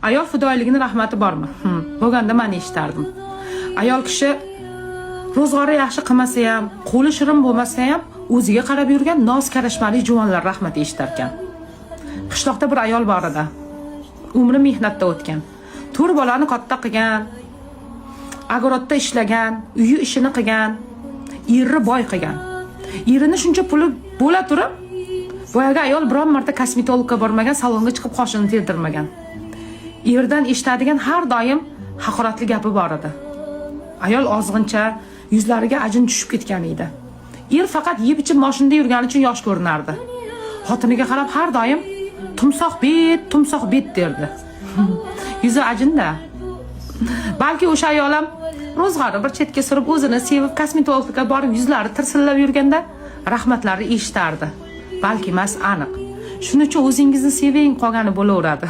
Ayol fidoyiligini rahmati bormi? Bo'lganda men eshitardim. Ayol kishi ro'zg'ori yaxshi qilmasa ham, qo'li shirin bo'lmasa ham, o'ziga qarab yurgan noz karashmali juvonlar rahmat eshitar ekan. Qishloqda bir ayol bor edi. Umri mehnatda o'tgan. 4 bolani katta qilgan, agorodda ishlagan, uyi ishini qilgan, eri boy qilgan. Erini shuncha puli bo'la turib, boyaga ayol biron marta kosmetologga bormagan, salonga chiqib qoshini terdirmagan. Erdan eshitadigan har doim haqoratli gapi bor edi. Ayol ozg'incha, yuzlariga ajin tushib ketgan edi. Er faqat yeb-ichib mashinada yurgani uchun yosh ko'rinardi. Xotiniga qarab har doim tumsoq bet derdi. Yuzi ajinda. Balki o'sha ayol ham ro'zg'ori bir chetga surib o'zini sevib kosmetologga borib yuzlari tirsillab yurganda rahmatlari eshitardi. Balki emas, aniq. Shuning uchun o'zingizni seving qolgani bo'laveradi.